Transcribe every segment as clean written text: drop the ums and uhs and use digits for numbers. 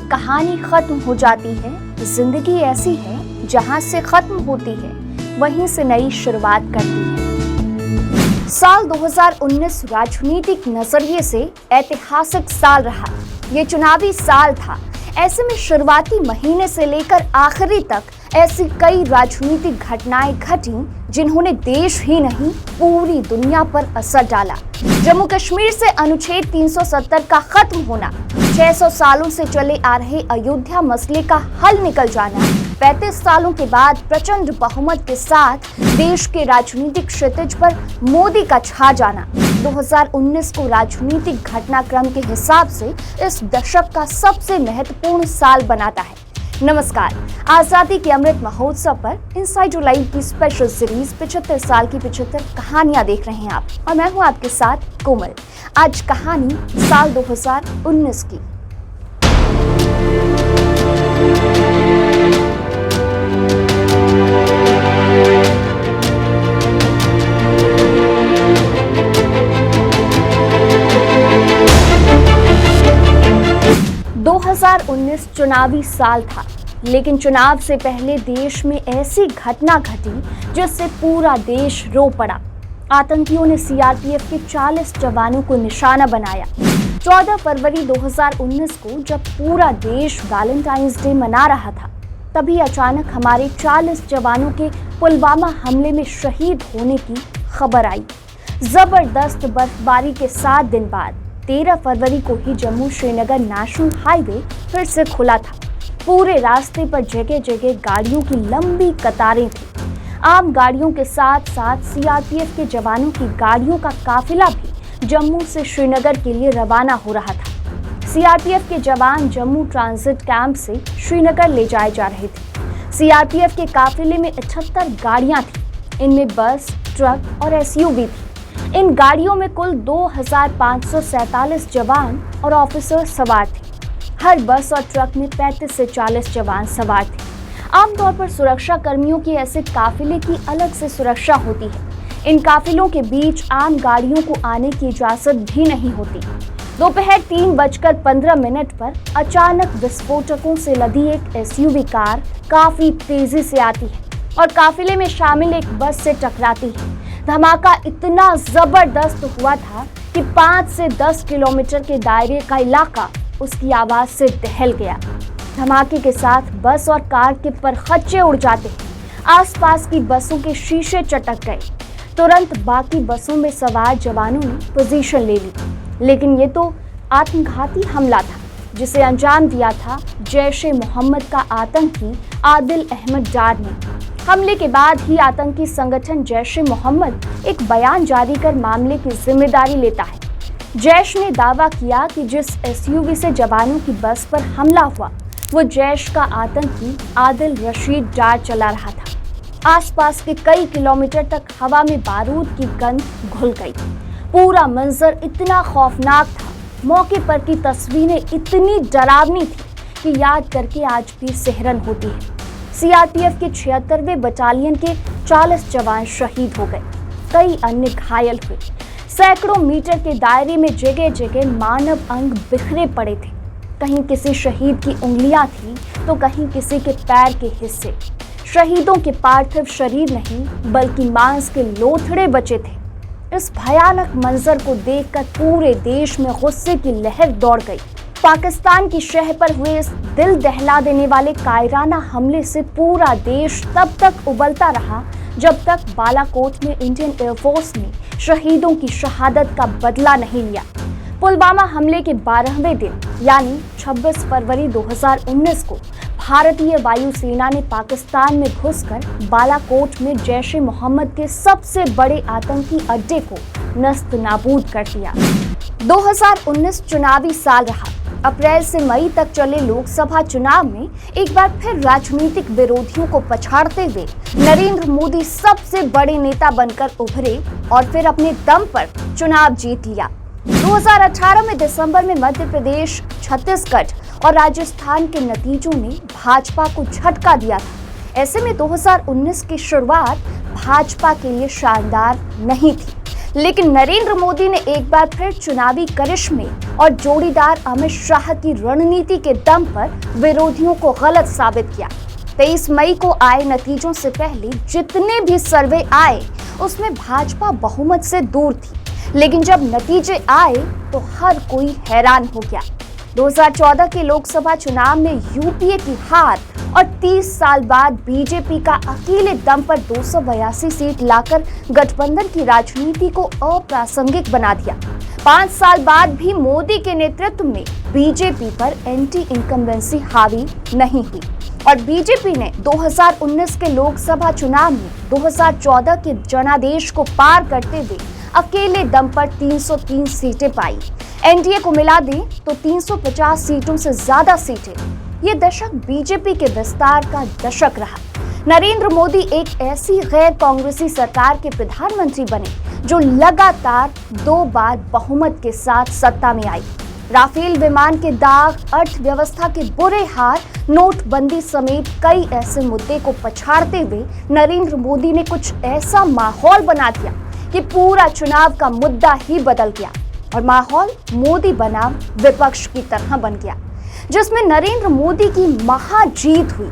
कहानी खत्म हो जाती है, जिंदगी ऐसी है जहां से खत्म होती है वहीं से नई शुरुआत करती है। साल 2019 राजनीतिक नजरिए से ऐतिहासिक साल रहा। ये चुनावी साल था। ऐसे में शुरुआती महीने से लेकर आखिरी तक ऐसी कई राजनीतिक घटनाएं घटी जिन्होंने देश ही नहीं पूरी दुनिया पर असर डाला। जम्मू कश्मीर से अनुच्छेद 370 का खत्म होना, 600 सालों से चले आ रहे अयोध्या मसले का हल निकल जाना, 35 सालों के बाद प्रचंड बहुमत के साथ देश के राजनीतिक क्षितिज पर मोदी का छा जाना 2019 को राजनीतिक घटनाक्रम के हिसाब से इस दशक का सबसे महत्वपूर्ण साल बनाता है। नमस्कार, आजादी के अमृत महोत्सव पर इनसाइडर लाइव की स्पेशल सीरीज 75 साल की 75 कहानियां देख रहे हैं आप, और मैं हूं आपके साथ कोमल। आज कहानी साल 2019 की। चुनावी साल था, लेकिन चुनाव से पहले देश में ऐसी घटना घटी जिससे पूरा देश रो पड़ा। आतंकियों ने सीआरपीएफ के 40 जवानों को निशाना बनाया। 14 फरवरी 2019 को जब पूरा देश वैलेंटाइंस डे मना रहा था, तभी अचानक हमारे 40 जवानों के पुलवामा हमले में शहीद होने की खबर आई। जबरदस्त बर्फबारी के 7 दिन बाद 13 फरवरी को ही जम्मू श्रीनगर नेशनल हाईवे फिर से खुला था। पूरे रास्ते पर जगह जगह गाड़ियों की लंबी कतारें थी। आम गाड़ियों के साथ साथ सीआरपीएफ के जवानों की गाड़ियों का काफिला भी जम्मू से श्रीनगर के लिए रवाना हो रहा था। सीआरपीएफ के जवान जम्मू ट्रांजिट कैंप से श्रीनगर ले जाए जा रहे थे। सीआरपीएफ के काफिले में 78 गाड़ियां थी। इनमें बस, ट्रक और एसयूवी थी। इन गाड़ियों में कुल 2547 जवान और ऑफिसर सवार थे। हर बस और ट्रक में 35 से 40 जवान सवार थे। आमतौर पर सुरक्षा कर्मियों की ऐसे काफिले की अलग से सुरक्षा होती है। इन काफिलों के बीच आम गाड़ियों को आने की इजाजत भी नहीं होती। दोपहर 3:15 पर अचानक विस्फोटकों से लदी एक एसयूवी कार काफी तेजी से आती है और काफिले में शामिल एक बस से टकराती है। धमाका इतना जबरदस्त हुआ था कि 5 से 10 किलोमीटर के दायरे का इलाका उसकी आवाज से दहल गया। धमाके के साथ बस और कार के परखच्चे उड़ जाते हैं। आसपास की बसों के शीशे चटक गए। तुरंत बाकी बसों में सवार जवानों ने पोजीशन ले ली, लेकिन ये तो आत्मघाती हमला था जिसे अंजाम दिया था जैश-ए-मोहम्मद का आतंकी आदिल अहमद डार ने। हमले के बाद ही आतंकी संगठन जैश-ए-मोहम्मद एक बयान जारी कर मामले की जिम्मेदारी लेता है। जैश ने दावा किया कि जिस एसयूवी से जवानों की बस पर हमला हुआ वो जैश का आतंकी आदिल रशीद डार चला रहा था। आसपास के कई किलोमीटर तक हवा में बारूद की गंध घुल गई। पूरा मंजर इतना खौफनाक था, मौके पर की तस्वीरें इतनी डरावनी थी कि याद करके आज भी सिहरन होती है। सीआरपीएफ के 76वें बटालियन के 40 जवान शहीद हो गए, कई अन्य घायल हुए। सैकड़ों मीटर के दायरे में जगह जगह मानव अंग बिखरे पड़े थे। कहीं किसी शहीद की उंगलियां थी तो कहीं किसी के पैर के हिस्से। शहीदों के पार्थिव शरीर नहीं बल्कि मांस के लोथड़े बचे थे। इस भयानक मंजर को देखकर पूरे देश में गुस्से की लहर दौड़ गई। पाकिस्तान की शह पर हुए इस दिल दहला देने वाले कायराना हमले से पूरा देश तब तक उबलता रहा जब तक बालाकोट में इंडियन एयरफोर्स ने शहीदों की शहादत का बदला नहीं लिया। पुलवामा हमले के 12वें दिन यानी 26 फरवरी 2019 को भारतीय वायुसेना ने पाकिस्तान में घुसकर बालाकोट में जैश-ए-मोहम्मद के सबसे बड़े आतंकी अड्डे को नस्त नाबूद कर दिया। 2019 चुनावी साल रहा। अप्रैल से मई तक चले लोकसभा चुनाव में एक बार फिर राजनीतिक विरोधियों को पछाड़ते हुए नरेंद्र मोदी सबसे बड़े नेता बनकर उभरे और फिर अपने दम पर चुनाव जीत लिया। 2018 में दिसंबर में मध्य प्रदेश, छत्तीसगढ़ और राजस्थान के नतीजों ने भाजपा को झटका दिया था। ऐसे में 2019 की शुरुआत भाजपा के लिए शानदार नहीं थी, लेकिन नरेंद्र मोदी ने एक बार फिर चुनावी करिश्मे और जोड़ीदार अमित शाह की रणनीति के दम पर विरोधियों को गलत साबित किया। 23 मई को आए नतीजों से पहले जितने भी सर्वे आए उसमें भाजपा बहुमत से दूर थी, लेकिन जब नतीजे आए तो हर कोई हैरान हो गया। 2014 के लोकसभा चुनाव में यूपीए की हार और 30 साल बाद बीजेपी का अकेले दम पर 282 सीट लाकर गठबंधन की राजनीति को अप्रासंगिक बना दिया। 5 साल बाद भी मोदी के नेतृत्व में बीजेपी पर एंटी इनकम्बेंसी हावी नहीं हुई और बीजेपी ने 2019 के लोकसभा चुनाव में 2014 के जनादेश को पार करते हुए अकेले दम पर 303 सीटें पाई। एनडीए को मिला दें तो 350 सीटों से ज्यादा सीटें। ये दशक बीजेपी के विस्तार का दशक रहा। नरेंद्र मोदी एक ऐसी गैर कांग्रेसी सरकार के प्रधानमंत्री बने जो लगातार 2 बार बहुमत के साथ सत्ता में आई। राफेल विमान के दाग, अर्थव्यवस्था के बुरे हाल, नोटबंदी समेत कई ऐसे मुद्दे को पछाड़ते हुए नरेंद्र मोदी ने कुछ ऐसा माहौल बना दिया कि पूरा चुनाव का मुद्दा ही बदल गया और माहौल मोदी बनाम विपक्ष की तरह बन गया, जिसमें नरेंद्र मोदी की महाजीत हुई।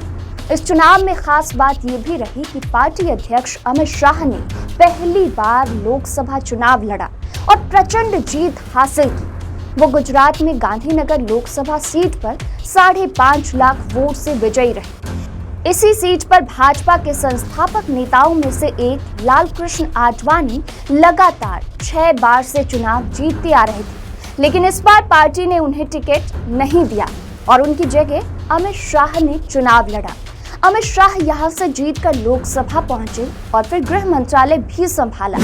इस चुनाव में खास बात यह भी रही कि पार्टी अध्यक्ष अमित शाह ने पहली बार लोकसभा चुनाव लड़ा और प्रचंड जीत हासिल की। वो गुजरात में गांधीनगर लोकसभा सीट पर 5.5 लाख वोट से विजयी रहे। इसी सीट पर भाजपा के संस्थापक नेताओं में से एक लालकृष्ण आडवाणी लगातार 6 बार से चुनाव जीतते आ रहे थे, लेकिन इस बार पार्टी ने उन्हें टिकट नहीं दिया और उनकी जगह अमित शाह ने चुनाव लड़ा। अमित शाह यहां से जीतकर लोकसभा पहुंचे और फिर गृह मंत्रालय भी संभाला।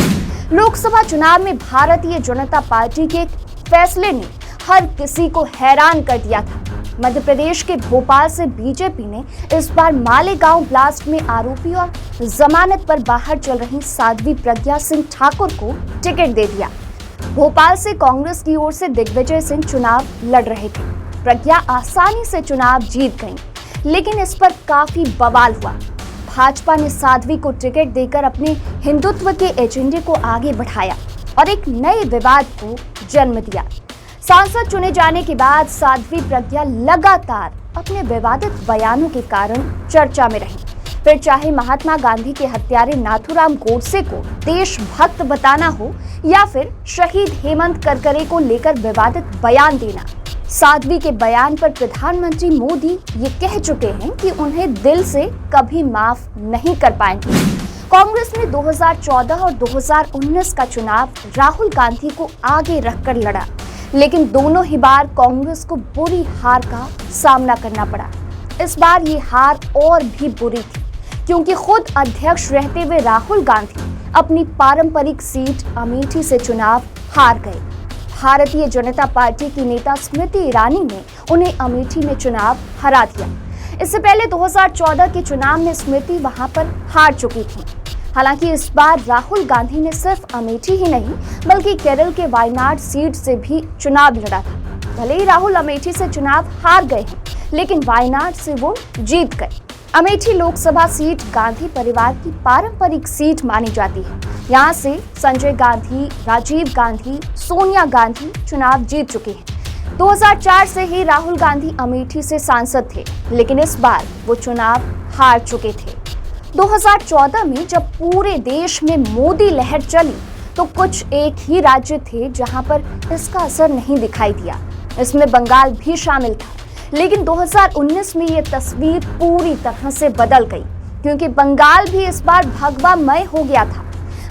लोकसभा चुनाव में भारतीय जनता पार्टी के फैसले ने हर किसी को हैरान कर दिया था। मध्य प्रदेश के भोपाल से बीजेपी ने इस बार मालेगांव ब्लास्ट में आरोपी और जमानत पर बाहर चल रही साध्वी प्रज्ञा सिंह ठाकुर को टिकट दे दिया। भोपाल से कांग्रेस की ओर से दिग्विजय सिंह चुनाव लड़ रहे थे। प्रज्ञा आसानी से चुनाव जीत गईं, लेकिन इस पर काफी बवाल हुआ। भाजपा ने साध्वी को टिकट देकर अपने हिंदुत्व के एजेंडे को आगे बढ़ाया और एक नए विवाद को जन्म दिया। सांसद चुने जाने के बाद साध्वी प्रज्ञा लगातार अपने विवादित बयानों के कारण चर्चा में रही। फिर चाहे महात्मा गांधी के हत्यारे नाथूराम गोडसे को देशभक्त बताना हो या फिर शहीद हेमंत करकरे को लेकर विवादित बयान देना, साध्वी के बयान पर प्रधानमंत्री मोदी ये कह चुके हैं कि उन्हें दिल से कभी माफ नहीं कर पाएंगे। कांग्रेस ने 2014 और 2019 का चुनाव राहुल गांधी को आगे रखकर लड़ा, लेकिन दोनों ही बार कांग्रेस को बुरी हार का सामना करना पड़ा। इस बार ये हार और भी बुरी थी, क्योंकि खुद अध्यक्ष रहते हुए राहुल गांधी अपनी पारंपरिक सीट अमेठी से चुनाव हार गए। भारतीय जनता पार्टी की नेता स्मृति ईरानी ने उन्हें अमेठी में चुनाव हरा दिया। इससे पहले 2014 के चुनाव में स्मृति वहां पर हार चुकी थी। हालांकि इस बार राहुल गांधी ने सिर्फ अमेठी ही नहीं बल्कि केरल के वायनाड सीट से भी चुनाव लड़ा था। भले ही राहुल अमेठी से चुनाव हार गए हैं, लेकिन वायनाड से वो जीत गए। अमेठी लोकसभा सीट गांधी परिवार की पारंपरिक सीट मानी जाती है। यहाँ से संजय गांधी, राजीव गांधी, सोनिया गांधी चुनाव जीत चुके हैं। 2004 से ही राहुल गांधी अमेठी से सांसद थे, लेकिन इस बार वो चुनाव हार चुके थे। 2014 में जब पूरे देश में मोदी लहर चली तो कुछ एक ही राज्य थे जहां पर इसका असर नहीं दिखाई दिया। इसमें बंगाल भी शामिल था, लेकिन 2019 में ये तस्वीर पूरी तरह से बदल गई, क्योंकि बंगाल भी इस बार भगवामय हो गया था।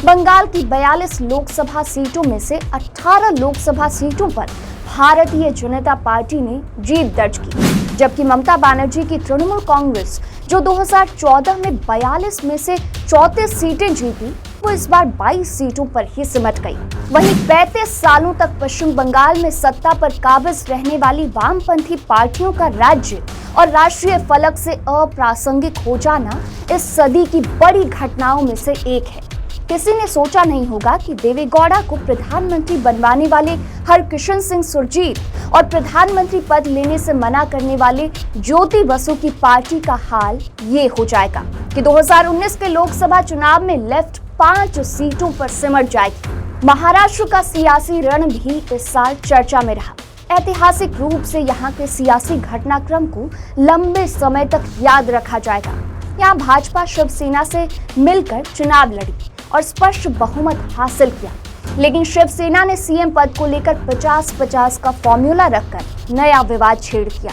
बंगाल की 42 लोकसभा सीटों में से 18 लोकसभा सीटों पर भारतीय जनता पार्टी ने जीत दर्ज की, जबकि ममता बनर्जी की तृणमूल कांग्रेस जो 2014 में 42 में से 34 सीटें जीती, वो इस बार 22 सीटों पर ही सिमट गई। वहीं 35 सालों तक पश्चिम बंगाल में सत्ता पर काबिज रहने वाली वामपंथी पार्टियों का राज्य और राष्ट्रीय फलक से अप्रासंगिक हो जाना इस सदी की बड़ी घटनाओं में से एक है। किसी ने सोचा नहीं होगा कि देवेगौड़ा को प्रधानमंत्री बनवाने वाले हरकिशन सिंह सुरजीत और प्रधानमंत्री पद लेने से मना करने वाले ज्योति बसु की पार्टी का हाल ये हो जाएगा कि 2019 के लोकसभा चुनाव में लेफ्ट 5 सीटों पर सिमट जाएगी। महाराष्ट्र का सियासी रण भी इस साल चर्चा में रहा। ऐतिहासिक रूप से यहाँ के सियासी घटनाक्रम को लंबे समय तक याद रखा जाएगा। यहाँ भाजपा शिवसेना से मिलकर चुनाव लड़ी और स्पष्ट बहुमत हासिल किया, लेकिन शिवसेना ने सीएम पद को लेकर 50-50 का फॉर्मूला रखकर नया विवाद छेड़ दिया।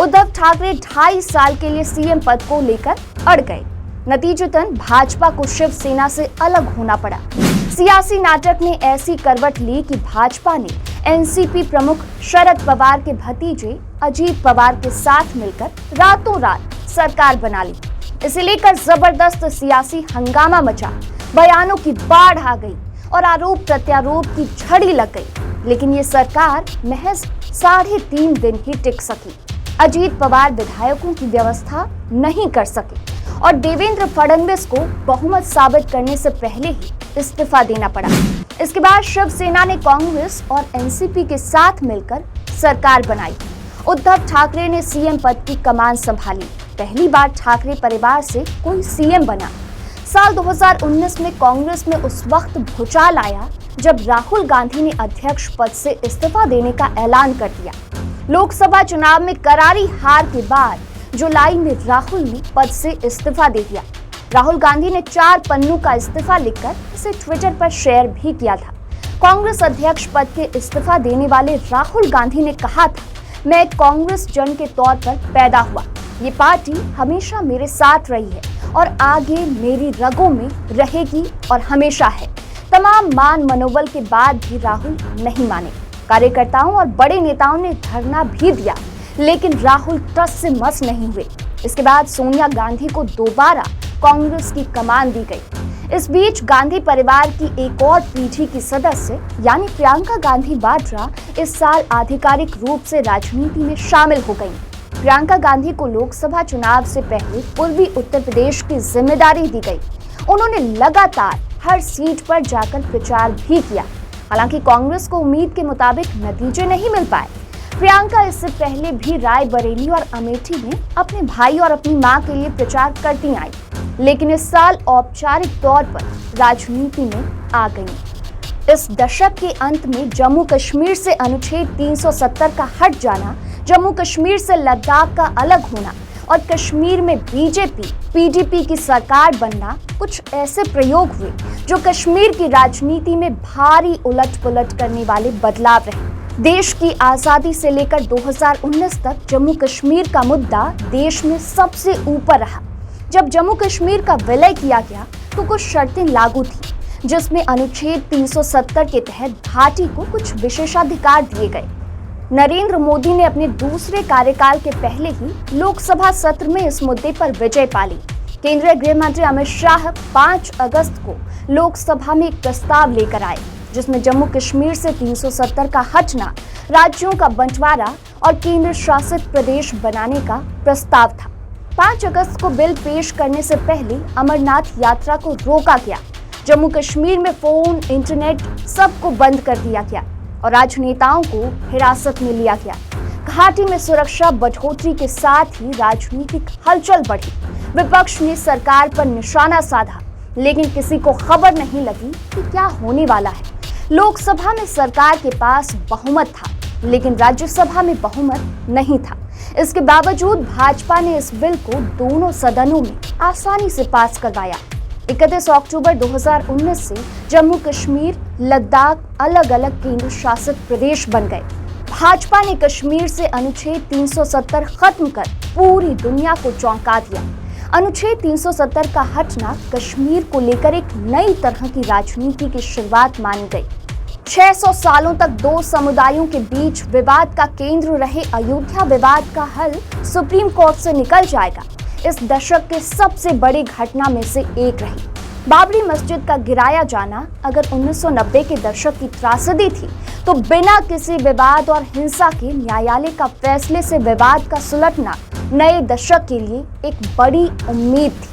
उद्धव ठाकरे 2.5 साल के लिए सीएम पद को लेकर अड़ गए। नतीजतन भाजपा को शिवसेना से अलग होना पड़ा। सियासी नाटक ने ऐसी करवट ली कि भाजपा ने एनसीपी प्रमुख शरद पवार के भतीजे अजीत पवार के साथ मिलकर रातों रात सरकार बना ली। इसे लेकर जबरदस्त सियासी हंगामा मचा, बयानों की बाढ़ आ गई और आरोप प्रत्यारोप की झड़ी लग गई। लेकिन ये सरकार महज 3.5 दिन ही टिक सकी। अजीत पवार विधायकों की व्यवस्था नहीं कर सके और देवेंद्र फडणवीस को बहुमत साबित करने से पहले ही इस्तीफा देना पड़ा। इसके बाद शिवसेना ने कांग्रेस और एनसीपी के साथ मिलकर सरकार बनाई। उद्धव ठाकरे ने सीएम पद की कमान संभाली। पहली बार ठाकरे परिवार से कोई सीएम बना। साल 2019 में कांग्रेस में उस वक्त भूचाल आया जब राहुल गांधी ने अध्यक्ष पद से इस्तीफा देने का ऐलान कर दिया। लोकसभा चुनाव में करारी हार के बाद जुलाई में राहुल ने पद से इस्तीफा दे दिया। राहुल गांधी ने 4 पन्नों का इस्तीफा लिखकर इसे ट्विटर पर शेयर भी किया था। कांग्रेस अध्यक्ष पद के इस्तीफा देने वाले राहुल गांधी ने कहा था, मैं एक कांग्रेस जन के तौर पर पैदा हुआ। ये पार्टी हमेशा मेरे साथ रही है और आगे मेरी रगों में रहेगी और हमेशा है। तमाम मान मनोबल के बाद भी राहुल नहीं माने। कार्यकर्ताओं और बड़े नेताओं ने धरना भी दिया, लेकिन राहुल टस से मस नहीं हुए। इसके बाद सोनिया गांधी को दोबारा कांग्रेस की कमान दी गई। इस बीच गांधी परिवार की एक और पीढ़ी की सदस्य यानी प्रियंका गांधी वाड्रा इस साल आधिकारिक रूप से राजनीति में शामिल हो गईं। प्रियंका गांधी को लोकसभा चुनाव से पहले पूर्वी उत्तर प्रदेश की जिम्मेदारी दी गई। उन्होंने लगातार हर सीट पर जाकर प्रचार भी किया। हालांकि कांग्रेस को उम्मीद के मुताबिक नतीजे नहीं मिल पाए। प्रियंका इससे पहले भी रायबरेली और अमेठी में अपने भाई और अपनी मां के लिए प्रचार करती आई, लेकिन इस साल औपचारिक तौर पर राजनीति में आ गई। इस दशक के अंत में जम्मू कश्मीर से अनुच्छेद 370 का हट जाना, जम्मू कश्मीर से लद्दाख का अलग होना और कश्मीर में बीजेपी पीडीपी की सरकार बनना कुछ ऐसे प्रयोग हुए जो कश्मीर की राजनीति में भारी उलट-पुलट करने वाले बदलाव रहे। देश की आजादी से लेकर 2019 तक जम्मू कश्मीर का मुद्दा देश में सबसे ऊपर रहा। जब जम्मू कश्मीर का विलय किया गया तो कुछ शर्तें लागू थी, जिसमें अनुच्छेद 370 के तहत घाटी को कुछ विशेषाधिकार दिए गए। नरेंद्र मोदी ने अपने दूसरे कार्यकाल के पहले ही लोकसभा सत्र में इस मुद्दे पर विजय पा ली। केंद्रीय गृह मंत्री अमित शाह 5 अगस्त को लोकसभा में एक प्रस्ताव लेकर आए, जिसमें जम्मू कश्मीर से 370 का हटना, राज्यों का बंटवारा और केंद्र शासित प्रदेश बनाने का प्रस्ताव था। 5 अगस्त को बिल पेश करने से पहले अमरनाथ यात्रा को रोका गया। जम्मू कश्मीर में फोन, इंटरनेट सबको बंद कर दिया गया और राजनेताओं को हिरासत में लिया गया। घाटी में सुरक्षा बढ़ोतरी के साथ ही राजनीतिक हलचल बढ़ी। विपक्ष ने सरकार पर निशाना साधा, लेकिन किसी को खबर नहीं लगी कि क्या होने वाला है। लोकसभा में सरकार के पास बहुमत था, लेकिन राज्यसभा में बहुमत नहीं था। इसके बावजूद भाजपा ने इस बिल को दोनों सदनों में आसानी से पास करवाया। 31 अक्टूबर 2019 से जम्मू कश्मीर, लद्दाख अलग अलग केंद्र शासित प्रदेश बन गए। भाजपा ने कश्मीर से अनुच्छेद 370 खत्म कर पूरी दुनिया को चौंका दिया। अनुच्छेद 370 का हटना कश्मीर को लेकर एक नई तरह की राजनीति की शुरुआत मानी गई। 600 सालों तक 2 समुदायों के बीच विवाद का केंद्र रहे अयोध्या विवाद का हल सुप्रीम कोर्ट से निकल जाएगा। इस दशक के सबसे बड़ी घटना में से एक रही। बाबरी मस्जिद का गिराया जाना अगर 1990 के दशक की त्रासदी थी, तो बिना किसी विवाद और हिंसा के न्यायालय का फैसले से विवाद का सुलटना नए दशक के लिए एक बड़ी उम्मीद थी।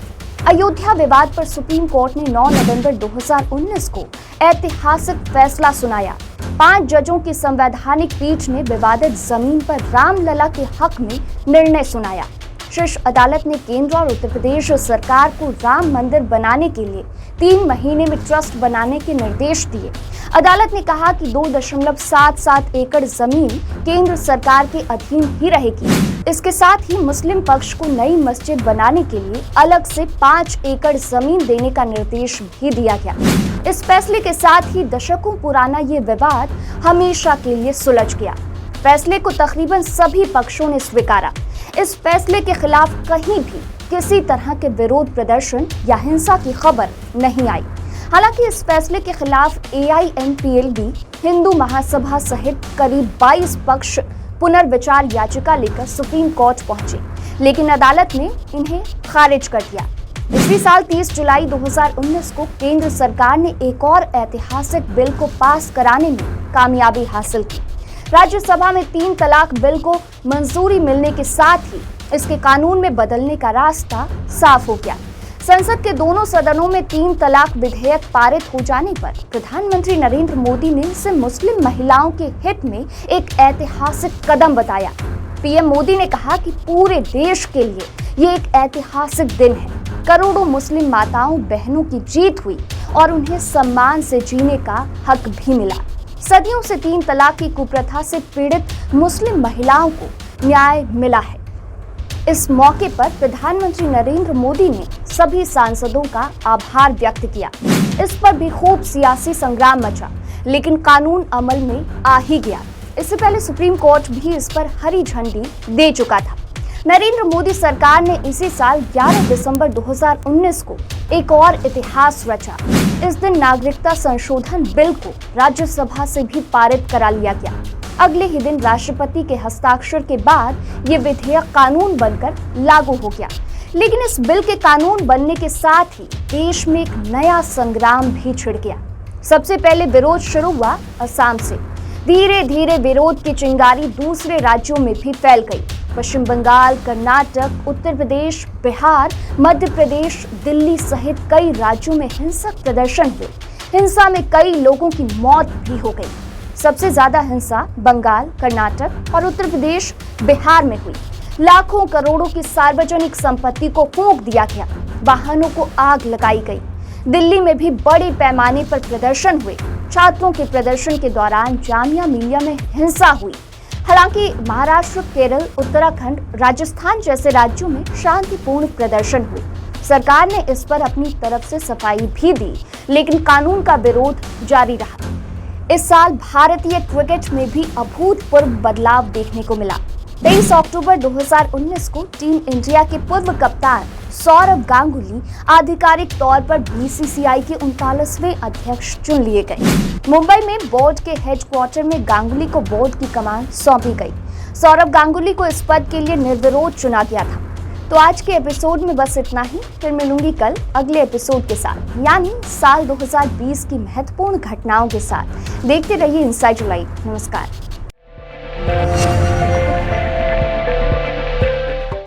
अयोध्या विवाद पर सुप्रीम कोर्ट ने 9 नवंबर 2019 को ऐतिहासिक फैसला सुनाया। 5 जजों की संवैधानिक पीठ ने विवादित जमीन पर रामलला के हक में निर्णय सुनाया। शीर्ष अदालत ने केंद्र और उत्तर प्रदेश सरकार को राम मंदिर बनाने के लिए 3 महीने में ट्रस्ट बनाने के निर्देश दिए। अदालत ने कहा कि 2.77 एकड़ जमीन केंद्र सरकार के अधीन ही रहेगी। इसके साथ ही मुस्लिम पक्ष को नई मस्जिद बनाने के लिए अलग से 5 एकड़ जमीन देने का निर्देश भी दिया गया। इस फैसले के साथ ही दशकों पुराना ये विवाद हमेशा के लिए सुलझ गया। फैसले को तकरीबन सभी पक्षों ने स्वीकारा। इस फैसले के खिलाफ कहीं भी किसी तरह के विरोध प्रदर्शन या हिंसा की खबर नहीं आई। हालांकि इस फैसले के खिलाफ AIMPLB, हिंदू महासभा सहित करीब 22 पक्ष पुनर्विचार याचिका लेकर सुप्रीम कोर्ट पहुंचे, लेकिन अदालत ने इन्हें खारिज कर दिया। इसी साल 30 जुलाई 2019 को केंद्र सरकार ने एक और ऐतिहासिक बिल को पास कराने में कामयाबी हासिल की। राज्यसभा में 3 तलाक बिल को मंजूरी मिलने के साथ ही इसके कानून में बदलने का रास्ता साफ हो गया। संसद के दोनों सदनों में 3 तलाक विधेयक पारित हो जाने पर प्रधानमंत्री नरेंद्र मोदी ने इसे मुस्लिम महिलाओं के हित में एक ऐतिहासिक कदम बताया। PM मोदी ने कहा कि पूरे देश के लिए ये एक ऐतिहासिक दिन है। करोड़ों मुस्लिम माताओं बहनों की जीत हुई और उन्हें सम्मान से जीने का हक भी मिला। सदियों से 3 तलाक की कुप्रथा से पीड़ित मुस्लिम महिलाओं को न्याय मिला है। इस मौके पर प्रधानमंत्री नरेंद्र मोदी ने सभी सांसदों का आभार व्यक्त किया। इस पर भी खूब सियासी संग्राम मचा, लेकिन कानून अमल में आ ही गया। इससे पहले सुप्रीम कोर्ट भी इस पर हरी झंडी दे चुका था। नरेंद्र मोदी सरकार ने इसी साल 11 दिसंबर 2019 को एक और इतिहास रचा। इस दिन नागरिकता संशोधन बिल को राज्यसभा से भी पारित करा लिया गया। अगले ही दिन राष्ट्रपति के हस्ताक्षर के बाद ये विधेयक कानून बनकर लागू हो गया। लेकिन इस बिल के कानून बनने के साथ ही देश में एक नया संग्राम भी छिड़ गया। सबसे पहले विरोध शुरू हुआ असम से। धीरे धीरे विरोध की चिंगारी दूसरे राज्यों में भी फैल गई। पश्चिम बंगाल, कर्नाटक, उत्तर प्रदेश, बिहार, मध्य प्रदेश, दिल्ली सहित कई राज्यों में हिंसक प्रदर्शन हुए। हिंसा में कई लोगों की मौत भी हो गई। सबसे ज्यादा हिंसा बंगाल, कर्नाटक और उत्तर प्रदेश, बिहार में हुई। लाखों करोड़ों की सार्वजनिक संपत्ति को फूंक दिया गया। वाहनों को आग लगाई गई। दिल्ली में भी बड़े पैमाने पर प्रदर्शन हुए। छात्रों के प्रदर्शन के दौरान जामिया मिलिया में हिंसा हुई। हालांकि महाराष्ट्र, केरल, उत्तराखंड, राजस्थान जैसे राज्यों में शांतिपूर्ण प्रदर्शन हुए। सरकार ने इस पर अपनी तरफ से सफाई भी दी, लेकिन कानून का विरोध जारी रहा। इस साल भारतीय क्रिकेट में भी अभूतपूर्व बदलाव देखने को मिला। 23 अक्टूबर 2019 को टीम इंडिया के पूर्व कप्तान सौरव गांगुली आधिकारिक तौर पर BCCI के 39वें अध्यक्ष चुन लिए गए। मुंबई में बोर्ड के हेडक्वार्टर में गांगुली को बोर्ड की कमान सौंपी गई। सौरव गांगुली को इस पद के लिए निर्विरोध चुना गया था। तो आज के एपिसोड में बस इतना ही। फिर मिलूंगी कल अगले एपिसोड के साथ, यानी साल 2020 की महत्वपूर्ण घटनाओं के साथ। देखते रहिए इनसाइड लाइव। नमस्कार।